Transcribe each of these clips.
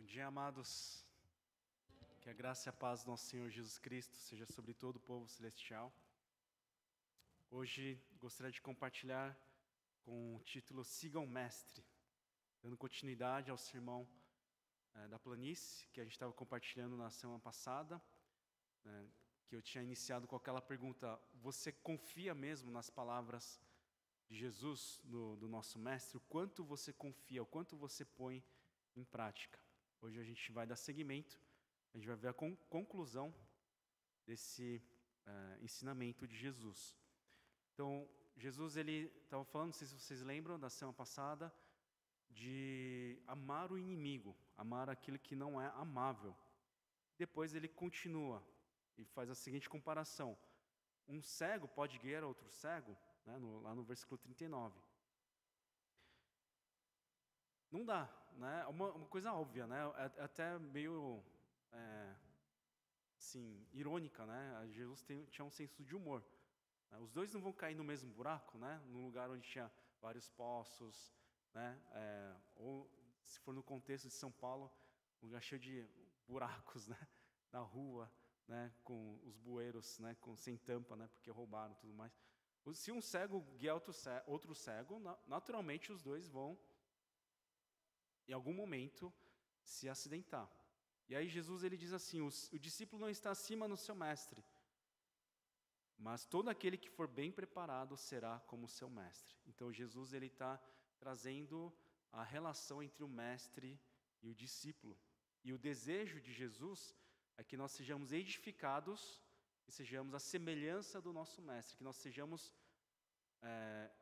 Bom dia, amados. Que a graça e a paz do nosso Senhor Jesus Cristo seja sobre todo o povo celestial. Hoje gostaria de compartilhar com o título Sigam o Mestre, dando continuidade ao sermão da planície, que a gente estava compartilhando na semana passada, que eu tinha iniciado com aquela pergunta: você confia mesmo nas palavras de Jesus, do nosso Mestre? O quanto você confia, o quanto você põe em prática? Hoje a gente vai dar seguimento, a gente vai ver a conclusão desse ensinamento de Jesus. Então, Jesus ele estava falando, não sei se vocês lembram, da semana passada, de amar o inimigo, amar aquilo que não é amável. Depois ele continua e faz a seguinte comparação: um cego pode guiar outro cego, né, lá no versículo 39. Não dá, né? Uma coisa óbvia, né? É até meio assim, irônica, né? Jesus tinha um senso de humor. Os dois não vão cair no mesmo buraco, né? Num lugar onde tinha vários poços, né? Ou se for no contexto de São Paulo, um lugar cheio de buracos, né? Na rua, né? Com os bueiros, né? Sem tampa, né? Porque roubaram e tudo mais. Se um cego guiar outro cego, naturalmente os dois vão, em algum momento, se acidentar. E aí Jesus ele diz assim: o discípulo não está acima do seu mestre, mas todo aquele que for bem preparado será como seu mestre. Então Jesus ele está trazendo a relação entre o mestre e o discípulo. E o desejo de Jesus é que nós sejamos edificados e sejamos a semelhança do nosso mestre, que nós sejamos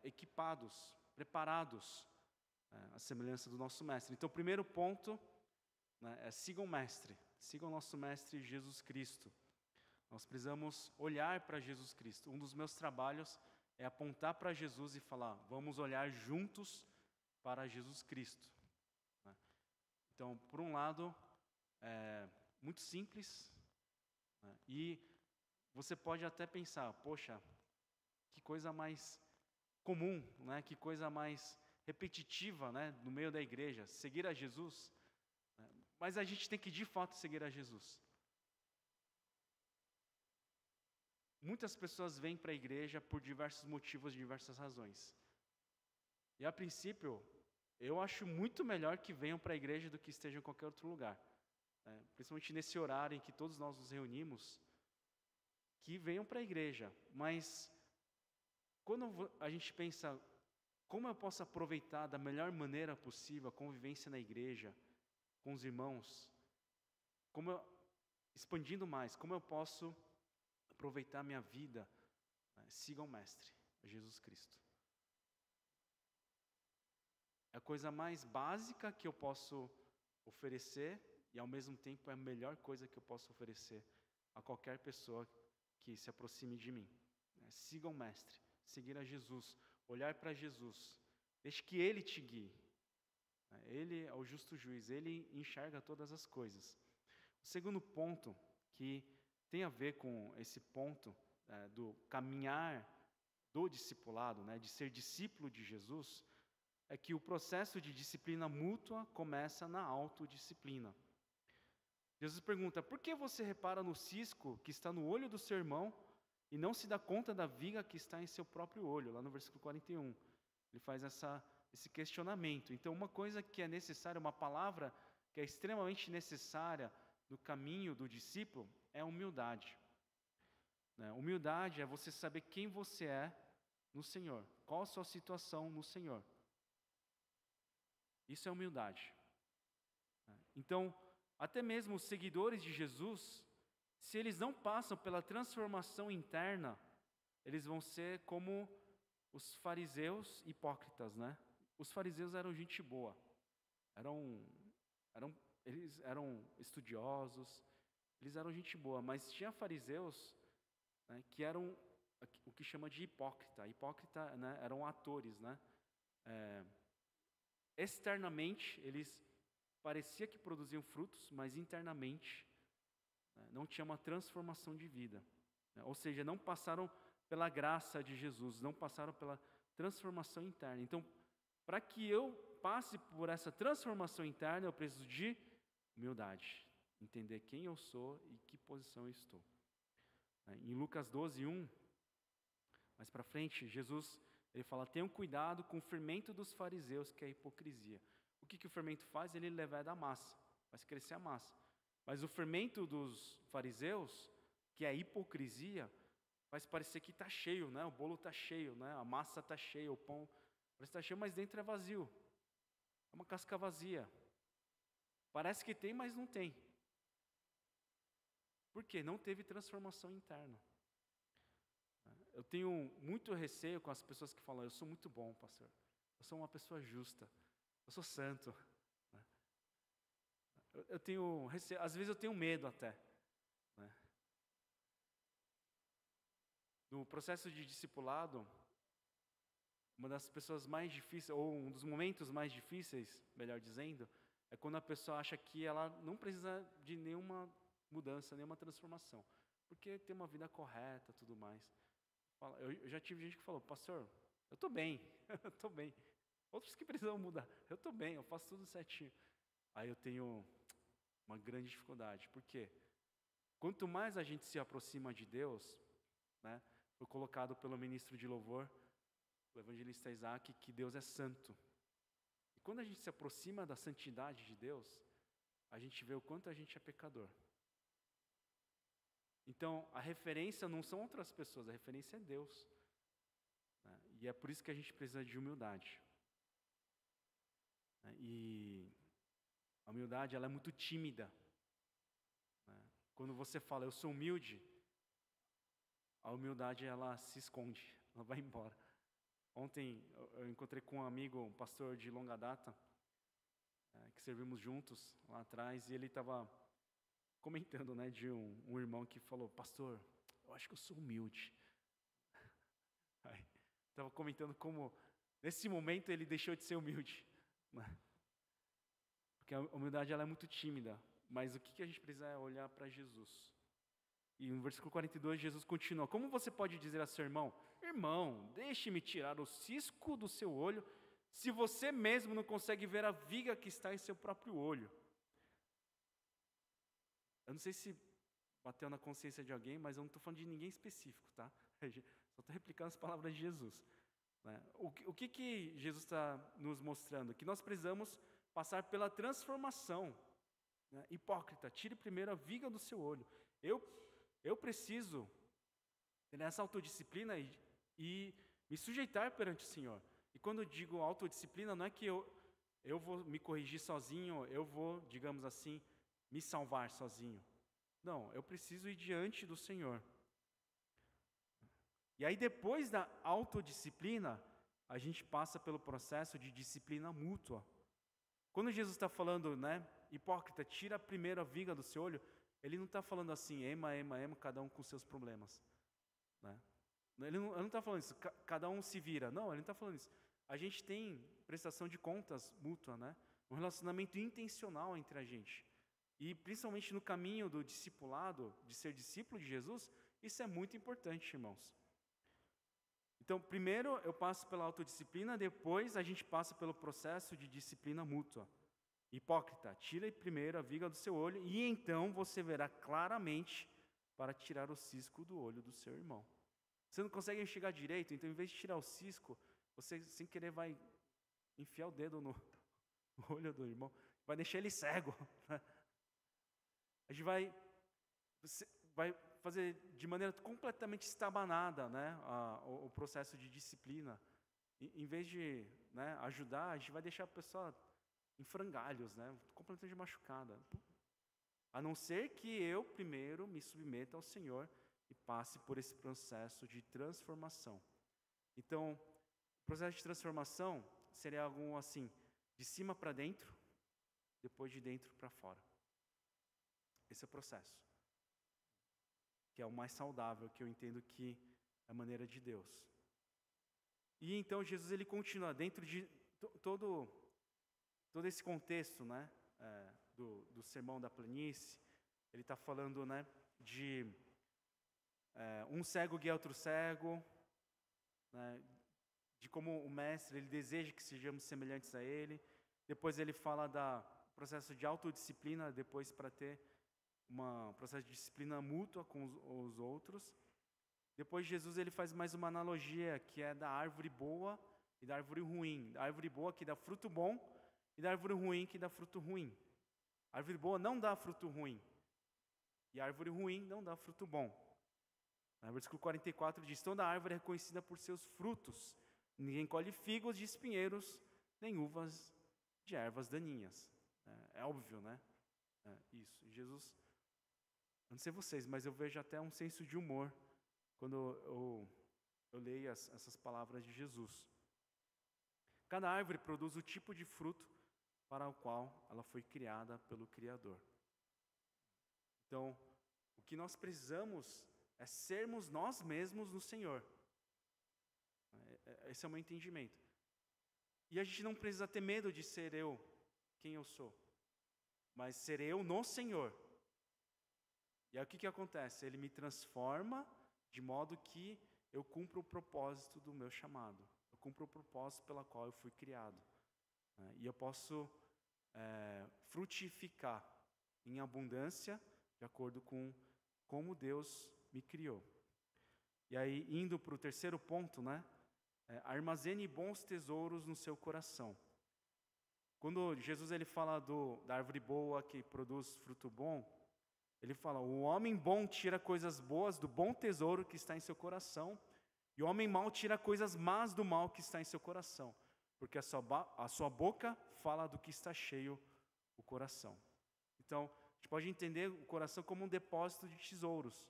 equipados, preparados à semelhança do nosso mestre. Então o primeiro ponto, né, é sigam o mestre, sigam o nosso mestre Jesus Cristo. Nós precisamos olhar para Jesus Cristo. Um dos meus trabalhos é apontar para Jesus e falar: vamos olhar juntos para Jesus Cristo. Então, por um lado, é muito simples, né? E você pode até pensar: poxa, que coisa mais comum, né? Que coisa mais repetitiva, né? No meio da igreja, seguir a Jesus. Mas a gente tem que de fato seguir a Jesus. Muitas pessoas vêm para a igreja por diversos motivos, diversas razões. E a princípio, eu acho muito melhor que venham para a igreja do que estejam em qualquer outro lugar. Principalmente nesse horário em que todos nós nos reunimos, que venham para a igreja. Mas quando a gente pensa, como eu posso aproveitar da melhor maneira possível a convivência na igreja, com os irmãos, expandindo mais, como eu posso aproveitar a minha vida, siga o Mestre, Jesus Cristo. É a coisa mais básica que eu posso oferecer e, ao mesmo tempo, é a melhor coisa que eu posso oferecer a qualquer pessoa que se aproxime de mim. Siga o Mestre, seguir a Jesus, olhar para Jesus, deixe que Ele te guie. Ele é o justo juiz, Ele enxerga todas as coisas. O segundo ponto, que tem a ver com esse ponto do caminhar do discipulado, de ser discípulo de Jesus, é que o processo de disciplina mútua começa na autodisciplina. Jesus pergunta: por que você repara no cisco que está no olho do seu irmão e não se dá conta da viga que está em seu próprio olho? Lá no versículo 41, ele faz esse questionamento. Então, uma coisa que é necessária, uma palavra que é extremamente necessária no caminho do discípulo é a humildade. Humildade é você saber quem você é no Senhor, qual a sua situação no Senhor. Isso é humildade. Então, até mesmo os seguidores de Jesus, se eles não passam pela transformação interna, eles vão ser como os fariseus hipócritas, né? Os fariseus eram gente boa, eles eram estudiosos, eles eram gente boa, mas tinha fariseus, que eram o que chama de hipócrita. Hipócrita, eram atores, externamente, eles parecia que produziam frutos, mas internamente não tinha uma transformação de vida. Ou seja, não passaram pela graça de Jesus, não passaram pela transformação interna. Então, para que eu passe por essa transformação interna, eu preciso de Humildade. Entender quem eu sou e que posição eu estou. Em Lucas 12:1, mais para frente, Jesus ele fala: tenham cuidado com o fermento dos fariseus, que é a hipocrisia. O que o fermento faz? Ele leveda a massa, faz crescer a massa. Mas o fermento dos fariseus, que é a hipocrisia, faz parecer que está cheio, né? O bolo está cheio, né? A massa está cheia, o pão parece que está cheio, mas dentro é vazio. É uma casca vazia. Parece que tem, mas não tem. Por quê? Não teve transformação interna. Eu tenho muito receio com as pessoas que falam: eu sou muito bom, pastor. Eu sou uma pessoa justa. Eu sou santo. Eu tenho receio, às vezes eu tenho medo até. No processo de discipulado, uma das pessoas mais difíceis, ou um dos momentos mais difíceis, melhor dizendo, é quando a pessoa acha que ela não precisa de nenhuma mudança, nenhuma transformação, porque tem uma vida correta, tudo mais. Eu já tive gente que falou: pastor, eu estou bem, eu estou bem. Outros que precisam mudar, eu estou bem, eu faço tudo certinho. Aí eu tenho uma grande dificuldade, porque quanto mais a gente se aproxima de Deus, né, foi colocado pelo ministro de louvor, o evangelista Isaac, que Deus é santo. E quando a gente se aproxima da santidade de Deus, a gente vê o quanto a gente é pecador. Então, a referência não são outras pessoas, a referência é Deus. E é por isso que a gente precisa de humildade. E a humildade, ela é muito tímida. Quando você fala: eu sou humilde, a humildade, ela se esconde, ela vai embora. Ontem eu encontrei com um amigo, um pastor de longa data, que servimos juntos lá atrás, e ele estava comentando, né, de um irmão que falou: pastor, eu acho que eu sou humilde. Estava comentando como, nesse momento, ele deixou de ser humilde. Né? Porque a humildade, ela é muito tímida, mas o que a gente precisa é olhar para Jesus. E no versículo 42, Jesus continua: como você pode dizer a seu irmão: irmão, deixe-me tirar o cisco do seu olho, se você mesmo não consegue ver a viga que está em seu próprio olho? Eu não sei se bateu na consciência de alguém, mas eu não estou falando de ninguém específico, tá? Só estou replicando as palavras de Jesus. Né? O que Jesus está nos mostrando? Que nós precisamos passar pela transformação. Né? Hipócrita, tire primeiro a viga do seu olho. Eu preciso ter essa autodisciplina e me sujeitar perante o Senhor. E quando eu digo autodisciplina, não é que eu vou me corrigir sozinho, eu vou, digamos assim, me salvar sozinho. Não, eu preciso ir diante do Senhor. E aí, depois da autodisciplina, a gente passa pelo processo de disciplina mútua. Quando Jesus está falando, né, hipócrita, tira primeiro a viga do seu olho, ele não está falando assim: ema, cada um com seus problemas. Né? Ele não está falando isso, cada um se vira. Não, ele não está falando isso. A gente tem prestação de contas mútua, né? Um relacionamento intencional entre a gente. E principalmente no caminho do discipulado, de ser discípulo de Jesus, isso é muito importante, irmãos. Então, primeiro eu passo pela autodisciplina, depois a gente passa pelo processo de disciplina mútua. Hipócrita, tira primeiro a viga do seu olho e então você verá claramente para tirar o cisco do olho do seu irmão. Você não consegue enxergar direito, então em vez de tirar o cisco, você sem querer vai enfiar o dedo no olho do irmão, vai deixar ele cego. A gente vai fazer de maneira completamente estabanada, né, o processo de disciplina. Em vez de, né, ajudar, a gente vai deixar a pessoa em frangalhos, né, completamente machucada. A não ser que eu primeiro me submeta ao Senhor e passe por esse processo de transformação. Então, o processo de transformação seria algo assim, de cima para dentro, depois de dentro para fora. Esse é o processo, que é o mais saudável, que eu entendo que é a maneira de Deus. E então Jesus ele continua dentro de todo esse contexto, né, do sermão da planície. Ele está falando, né, de um cego guia outro cego, né, de como o mestre ele deseja que sejamos semelhantes a ele. Depois ele fala do processo de autodisciplina, depois para ter um processo de disciplina mútua com os outros. Depois Jesus ele faz mais uma analogia, que é da árvore boa e da árvore ruim. Da árvore boa que dá fruto bom e da árvore ruim que dá fruto ruim. A árvore boa não dá fruto ruim e a árvore ruim não dá fruto bom. No versículo 44 diz: toda árvore é reconhecida por seus frutos. Ninguém colhe figos de espinheiros, nem uvas de ervas daninhas. É óbvio, né? Isso. Jesus, eu não sei vocês, mas eu vejo até um senso de humor quando eu leio essas palavras de Jesus. Cada árvore produz o tipo de fruto para o qual ela foi criada pelo Criador. Então, o que nós precisamos é sermos nós mesmos no Senhor. Esse é o meu entendimento. E a gente não precisa ter medo de ser eu, quem eu sou, mas ser eu no Senhor. E aí o que acontece? Ele me transforma de modo que eu cumpro o propósito do meu chamado. Eu cumpro o propósito pela qual eu fui criado. E eu posso frutificar em abundância de acordo com como Deus me criou. E aí, indo para o terceiro ponto, né? Armazene bons tesouros no seu coração. Quando Jesus ele fala da árvore boa que produz fruto bom, ele fala: o homem bom tira coisas boas do bom tesouro que está em seu coração, e o homem mau tira coisas más do mal que está em seu coração, porque a sua boca fala do que está cheio o coração. Então, a gente pode entender o coração como um depósito de tesouros.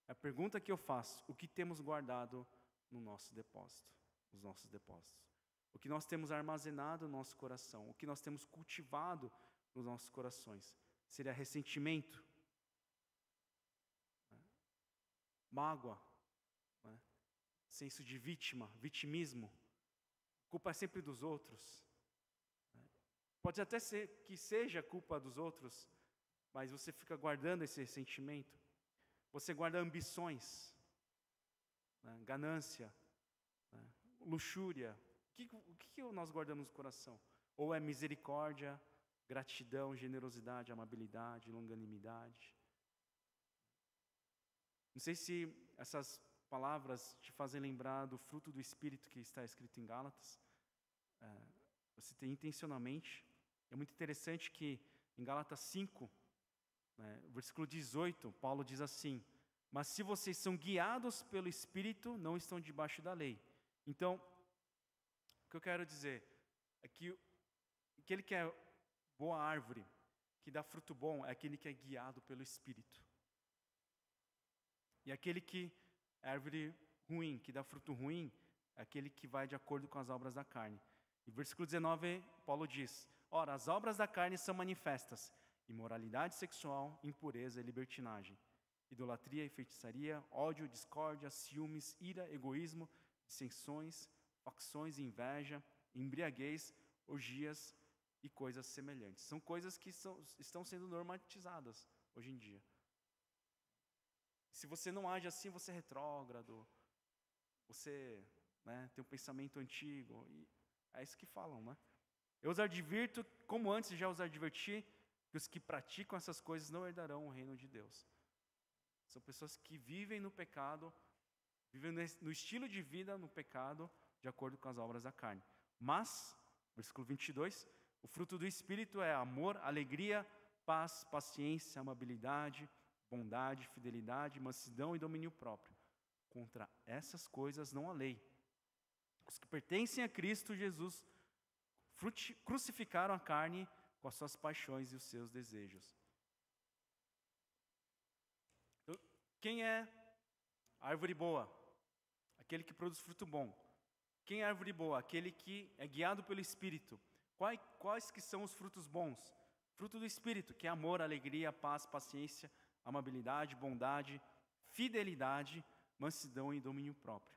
A pergunta que eu faço: o que temos guardado no nosso depósito, nos nossos depósitos? O que nós temos armazenado no nosso coração? O que nós temos cultivado nos nossos corações? Seria ressentimento, mágoa, senso de vítima, vitimismo, culpa é sempre dos outros. Pode até ser que seja culpa dos outros, mas você fica guardando esse ressentimento. Você guarda ambições, ganância, luxúria. O que nós guardamos no coração? Ou é misericórdia, gratidão, generosidade, amabilidade, longanimidade? Não sei se essas palavras te fazem lembrar do fruto do Espírito que está escrito em Gálatas. Você tem intencionalmente. É muito interessante que em Gálatas 5, versículo 18, Paulo diz assim: mas se vocês são guiados pelo Espírito, não estão debaixo da lei. Então, o que eu quero dizer é que aquele que é boa árvore, que dá fruto bom, é aquele que é guiado pelo Espírito. E aquele que é árvore ruim, que dá fruto ruim, é aquele que vai de acordo com as obras da carne. E versículo 19, Paulo diz: ora, as obras da carne são manifestas: imoralidade sexual, impureza e libertinagem, idolatria e feitiçaria, ódio, discórdia, ciúmes, ira, egoísmo, dissensões, facções, inveja, embriaguez, orgias e coisas semelhantes. São coisas que estão sendo normatizadas hoje em dia. Se você não age assim, você é retrógrado, você tem um pensamento antigo. E é isso que falam, né? Eu os advirto, como antes já os adverti, que os que praticam essas coisas não herdarão o reino de Deus. São pessoas que vivem no pecado, vivem no estilo de vida no pecado, de acordo com as obras da carne. Mas, versículo 22, o fruto do Espírito é amor, alegria, paz, paciência, amabilidade, bondade, fidelidade, mansidão e domínio próprio. Contra essas coisas não há lei. Os que pertencem a Cristo Jesus crucificaram a carne com as suas paixões e os seus desejos. Então, quem é a árvore boa? Aquele que produz fruto bom. Quem é a árvore boa? Aquele que é guiado pelo Espírito. Quais que são os frutos bons? Fruto do Espírito, que é amor, alegria, paz, paciência, amabilidade, bondade, fidelidade, mansidão e domínio próprio.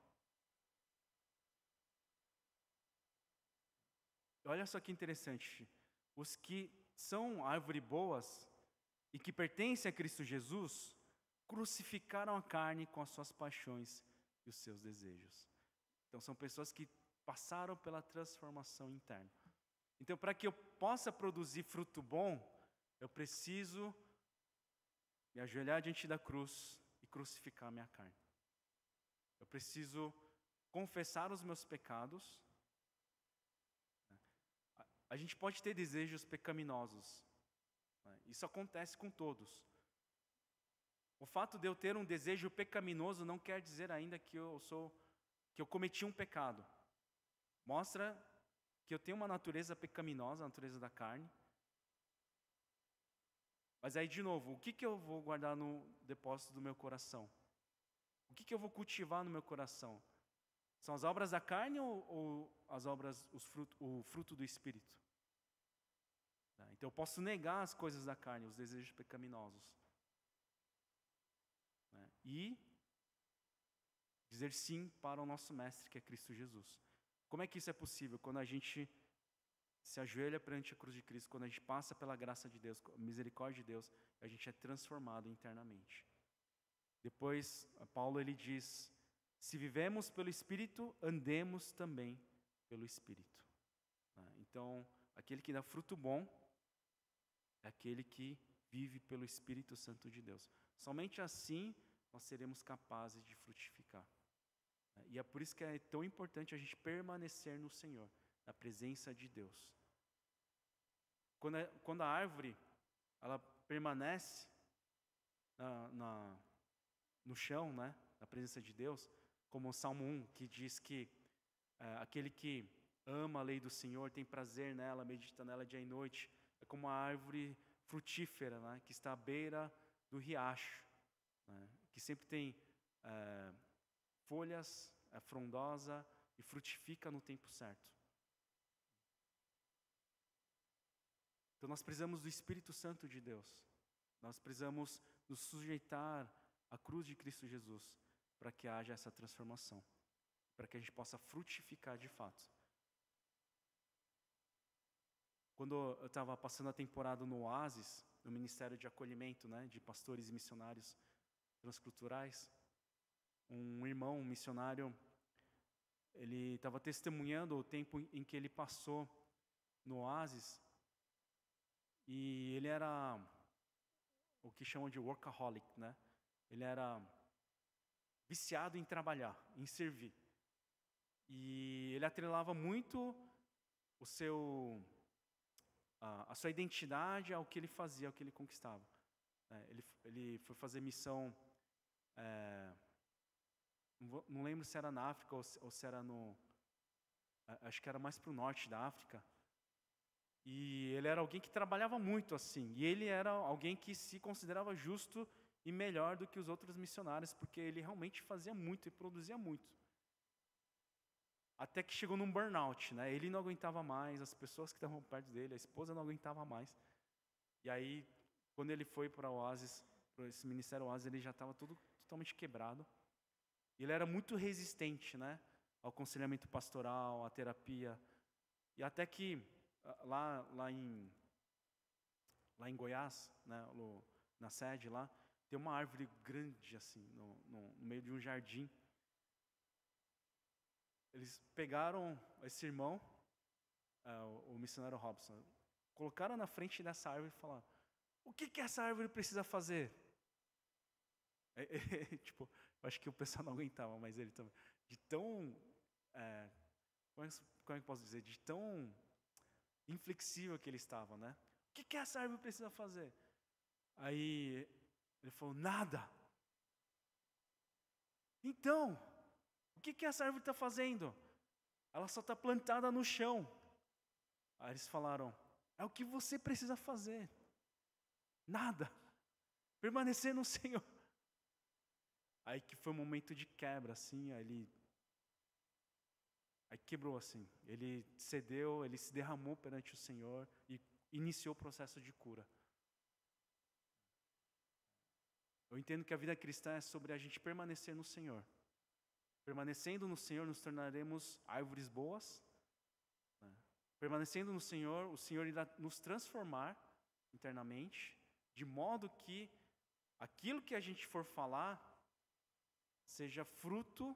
Olha só que interessante. Os que são árvores boas e que pertencem a Cristo Jesus crucificaram a carne com as suas paixões e os seus desejos. Então são pessoas que passaram pela transformação interna. Então, para que eu possa produzir fruto bom, eu preciso me ajoelhar diante da cruz e crucificar a minha carne. Eu preciso confessar os meus pecados. A gente pode ter desejos pecaminosos. Isso acontece com todos. O fato de eu ter um desejo pecaminoso não quer dizer ainda que eu cometi um pecado. Mostra que eu tenho uma natureza pecaminosa, a natureza da carne. Mas aí, de novo, o que eu vou guardar no depósito do meu coração? O que eu vou cultivar no meu coração? São as obras da carne ou as obras, o fruto do Espírito? Então eu posso negar as coisas da carne, os desejos pecaminosos. E dizer sim para o nosso Mestre, que é Cristo Jesus. Como é que isso é possível? Quando a gente se ajoelha perante a cruz de Cristo, quando a gente passa pela graça de Deus, a misericórdia de Deus, a gente é transformado internamente. Depois, Paulo ele diz: se vivemos pelo Espírito, andemos também pelo Espírito. Então, aquele que dá fruto bom é aquele que vive pelo Espírito Santo de Deus. Somente assim nós seremos capazes de frutificar. E é por isso que é tão importante a gente permanecer no Senhor, na presença de Deus. Quando a árvore ela permanece no chão, na presença de Deus, como o Salmo 1, que diz que aquele que ama a lei do Senhor, tem prazer nela, medita nela dia e noite, é como uma árvore frutífera, que está à beira do riacho, que sempre tem folhas, é frondosa e frutifica no tempo certo. Então nós precisamos do Espírito Santo de Deus. Nós precisamos nos sujeitar à cruz de Cristo Jesus para que haja essa transformação, para que a gente possa frutificar de fato. Quando eu estava passando a temporada no Oasis, no Ministério de Acolhimento, de pastores e missionários transculturais, um irmão, um missionário, ele estava testemunhando o tempo em que ele passou no Oasis, e ele era o que chamam de workaholic, Ele era viciado em trabalhar, em servir. E ele atrelava muito a sua identidade ao que ele fazia, ao que ele conquistava. Ele foi fazer missão, não lembro se era na África ou se era acho que era mais para o norte da África. E ele era alguém que trabalhava muito assim. E ele era alguém que se considerava justo e melhor do que os outros missionários, porque ele realmente fazia muito e produzia muito. Até que chegou num burnout, Ele não aguentava mais, as pessoas que estavam perto dele, a esposa não aguentava mais. E aí, quando ele foi para o Oasis, para esse ministério Oasis, ele já estava totalmente quebrado. E ele era muito resistente, ao aconselhamento pastoral, à terapia. E até que lá em Goiás, na sede lá, tem uma árvore grande assim, no meio de um jardim. Eles pegaram esse irmão, o missionário Robson, colocaram na frente dessa árvore e falaram: o que essa árvore precisa fazer? Tipo, eu acho que o pessoal não aguentava, mas ele também. De tão, como é que eu posso dizer? De tão inflexível que ele estava, O que essa árvore precisa fazer? Aí ele falou: nada. Então, o que essa árvore está fazendo? Ela só está plantada no chão. Aí eles falaram: é o que você precisa fazer. Nada. Permanecer no Senhor. Aí que foi um momento de quebra, assim, aí quebrou, assim. Ele cedeu, ele se derramou perante o Senhor e iniciou o processo de cura. Eu entendo que a vida cristã é sobre a gente permanecer no Senhor. Permanecendo no Senhor, nos tornaremos árvores boas. Permanecendo no Senhor, o Senhor irá nos transformar internamente, de modo que aquilo que a gente for falar seja fruto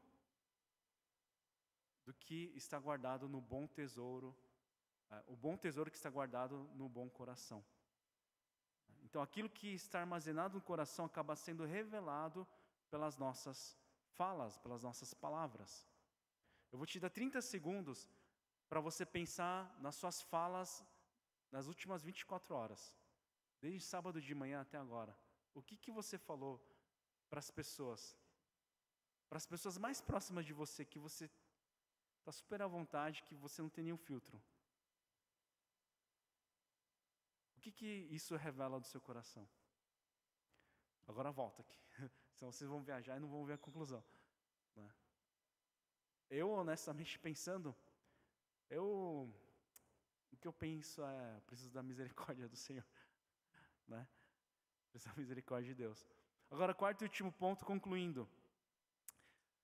do que está guardado no bom tesouro O bom tesouro que está guardado no bom coração. Então, aquilo que está armazenado no coração acaba sendo revelado pelas nossas falas, pelas nossas palavras. Eu vou te dar 30 segundos para você pensar nas suas falas nas últimas 24 horas. Desde sábado de manhã até agora. O que você falou para as pessoas? Para as pessoas mais próximas de você, que você está super à vontade, que você não tem nenhum filtro. O que isso revela do seu coração? Agora volta aqui. Senão vocês vão viajar e não vão ver a conclusão. Né? Eu, honestamente, pensando, o que eu penso é, eu preciso da misericórdia do Senhor. Né? Preciso da misericórdia de Deus. Agora, quarto e último ponto, concluindo.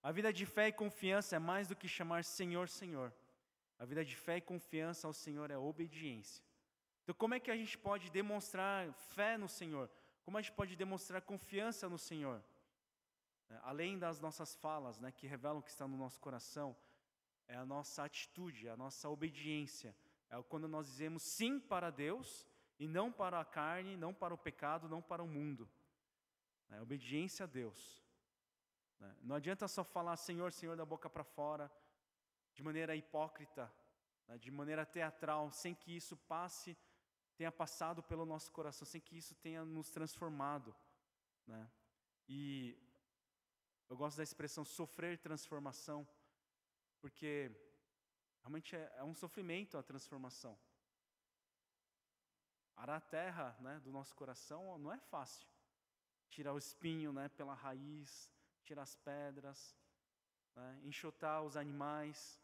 A vida de fé e confiança é mais do que chamar Senhor, Senhor. A vida de fé e confiança ao Senhor é obediência. Então, como é que a gente pode demonstrar fé no Senhor? Como a gente pode demonstrar confiança no Senhor? Além das nossas falas, né, que revelam o que está no nosso coração, é a nossa atitude, a nossa obediência. É quando nós dizemos sim para Deus e não para a carne, não para o pecado, não para o mundo. Obediência a Deus. Não adianta só falar Senhor, Senhor da boca para fora, de maneira hipócrita, de maneira teatral, sem que isso tenha passado pelo nosso coração, sem que isso tenha nos transformado. E eu gosto da expressão sofrer transformação, porque realmente é um sofrimento a transformação. Arar a terra, do nosso coração não é fácil. Tirar o espinho, pela raiz, tirar as pedras, enxotar os animais,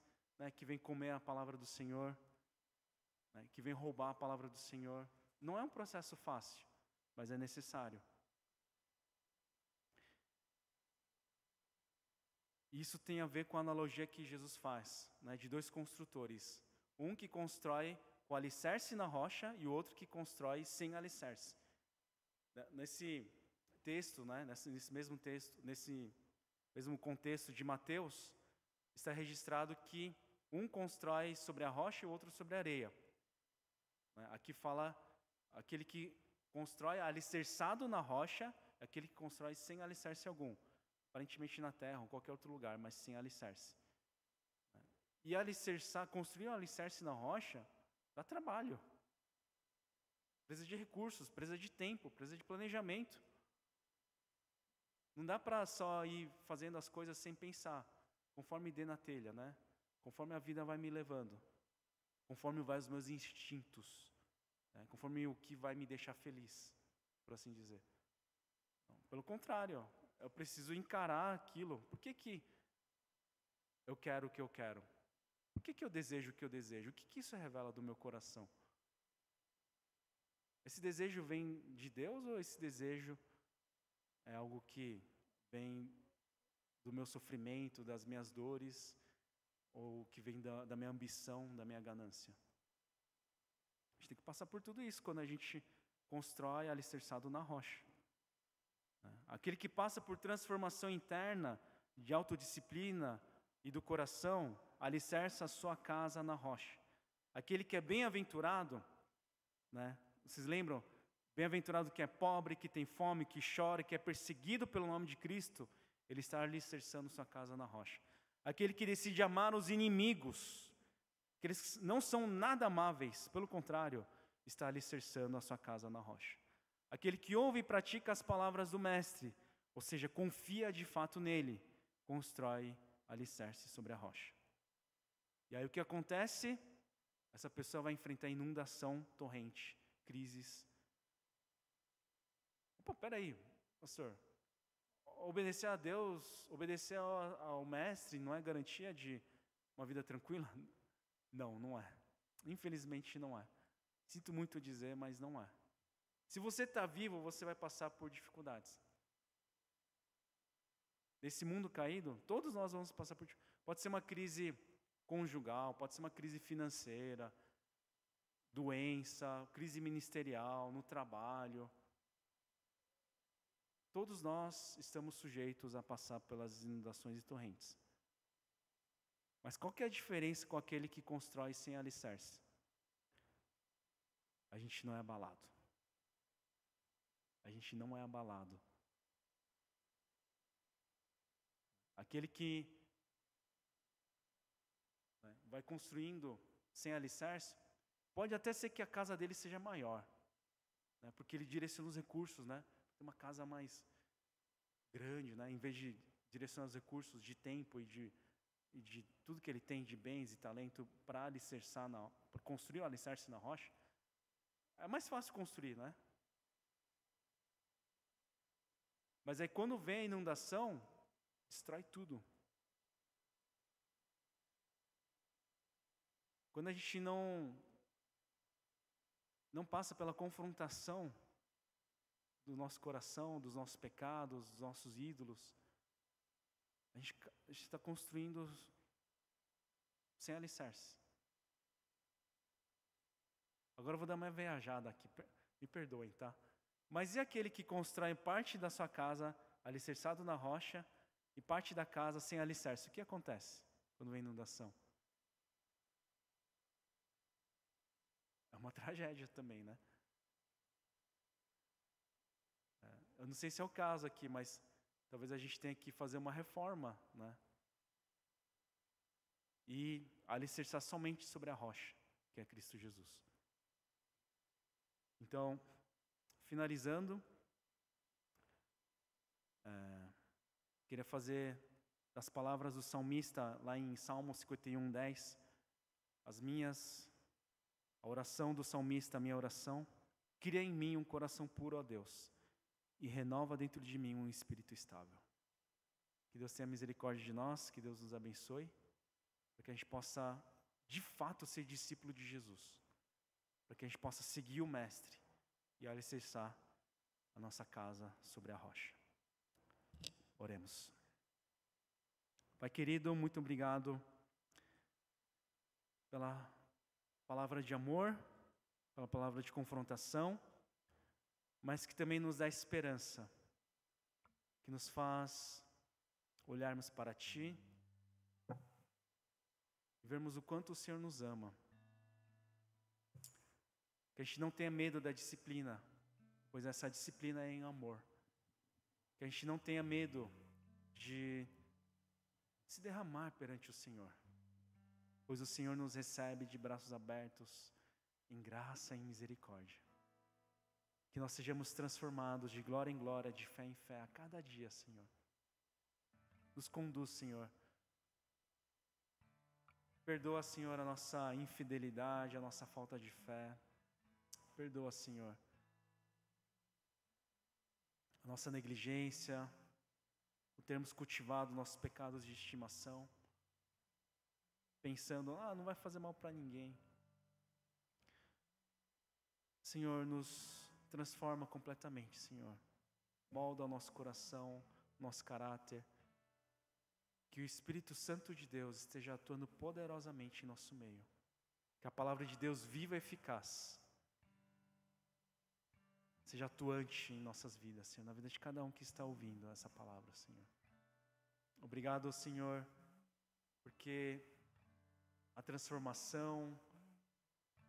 que vêm comer a palavra do Senhor, que vêm roubar a palavra do Senhor. Não é um processo fácil, mas é necessário. Isso tem a ver com a analogia que Jesus faz, de dois construtores. Um que constrói com alicerce na rocha e o outro que constrói sem alicerce. Nesse texto, nesse mesmo texto, nesse mesmo contexto de Mateus, está registrado que um constrói sobre a rocha e o outro sobre a areia. Aqui fala aquele que constrói alicerçado na rocha, aquele que constrói sem alicerce algum. Aparentemente na terra ou qualquer outro lugar, mas sem alicerce. E construir um alicerce na rocha dá trabalho. Precisa de recursos, precisa de tempo, precisa de planejamento. Não dá para só ir fazendo as coisas sem pensar, conforme dê na telha, Conforme a vida vai me levando, conforme vai os meus instintos, conforme o que vai me deixar feliz, por assim dizer. Não, pelo contrário, eu preciso encarar aquilo. Por que eu quero o que eu quero? Por que eu desejo o que eu desejo? O que isso revela do meu coração? Esse desejo vem de Deus ou esse desejo é algo que vem do meu sofrimento, das minhas dores, ou que vem da minha ambição, da minha ganância? A gente tem que passar por tudo isso quando a gente constrói alicerçado na rocha. Aquele que passa por transformação interna, de autodisciplina e do coração, alicerça a sua casa na rocha. Aquele que é bem-aventurado, vocês lembram? Bem-aventurado que é pobre, que tem fome, que chora, que é perseguido pelo nome de Cristo, ele está alicerçando sua casa na rocha. Aquele que decide amar os inimigos, que eles não são nada amáveis, pelo contrário, está alicerçando a sua casa na rocha. Aquele que ouve e pratica as palavras do Mestre, ou seja, confia de fato nele, constrói alicerce sobre a rocha. E aí o que acontece? Essa pessoa vai enfrentar inundação, torrente, crises. Opa, peraí, pastor. Obedecer a Deus, obedecer ao Mestre não é garantia de uma vida tranquila? Não é. Infelizmente não é. Sinto muito dizer, mas não é. Se você está vivo, você vai passar por dificuldades. Nesse mundo caído, todos nós vamos passar por dificuldades. Pode ser uma crise conjugal, pode ser uma crise financeira, doença, crise ministerial, no trabalho. Todos nós estamos sujeitos a passar pelas inundações e torrentes. Mas qual que é a diferença com aquele que constrói sem alicerce? a gente não é abalado. A gente não é abalado. Aquele que vai construindo sem alicerce, pode até ser que a casa dele seja maior, né? Porque ele direciona os recursos, né? Tem uma casa mais grande, né? Em vez de direcionar os recursos de tempo e de tudo que ele tem de bens e talento para alicerçar, para construir o alicerce na rocha, é mais fácil construir, né? Mas aí quando vem a inundação, destrói tudo. Quando a gente não passa pela confrontação do nosso coração, dos nossos pecados, dos nossos ídolos, a gente está construindo sem alicerce. Agora eu vou dar uma viajada aqui, me perdoem, tá? Mas e aquele que constrói parte da sua casa alicerçado na rocha e parte da casa sem alicerce? O que acontece quando vem inundação? É uma tragédia também, né? Eu não sei se é o caso aqui, mas talvez a gente tenha que fazer uma reforma, né? E alicerçar somente sobre a rocha, que é Cristo Jesus. Então, finalizando, queria fazer das palavras do salmista lá em Salmo 51:10, a oração do salmista, a minha oração: cria em mim um coração puro, ó Deus, e renova dentro de mim um espírito estável. Que Deus tenha misericórdia de nós, que Deus nos abençoe, para que a gente possa, de fato, ser discípulo de Jesus, para que a gente possa seguir o Mestre e alicerçar a nossa casa sobre a rocha. Oremos. Pai querido, muito obrigado pela palavra de amor, pela palavra de confrontação, mas que também nos dá esperança, que nos faz olharmos para Ti e vermos o quanto o Senhor nos ama. Que a gente não tenha medo da disciplina, pois essa disciplina é em amor. Que a gente não tenha medo de se derramar perante o Senhor, pois o Senhor nos recebe de braços abertos, em graça e em misericórdia. Que nós sejamos transformados de glória em glória, de fé em fé, a cada dia, Senhor. Nos conduz, Senhor. Perdoa, Senhor, a nossa infidelidade, a nossa falta de fé. Perdoa, Senhor, a nossa negligência, por termos cultivado nossos pecados de estimação, pensando, não vai fazer mal para ninguém. Senhor, nos transforma completamente, Senhor. Molda o nosso coração, nosso caráter. Que o Espírito Santo de Deus esteja atuando poderosamente em nosso meio. Que a palavra de Deus viva e eficaz seja atuante em nossas vidas, Senhor, na vida de cada um que está ouvindo essa palavra, Senhor. Obrigado, Senhor, porque a transformação,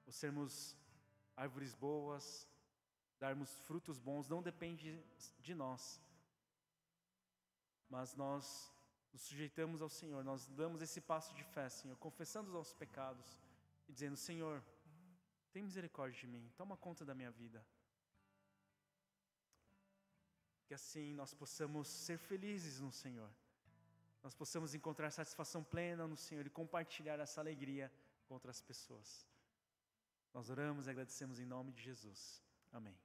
o sermos árvores boas, darmos frutos bons, não depende de nós, mas nós nos sujeitamos ao Senhor, nós damos esse passo de fé, Senhor, confessando os nossos pecados e dizendo: Senhor, tem misericórdia de mim, toma conta da minha vida. Que assim nós possamos ser felizes no Senhor, nós possamos encontrar satisfação plena no Senhor e compartilhar essa alegria com outras pessoas. Nós oramos e agradecemos em nome de Jesus. Amém.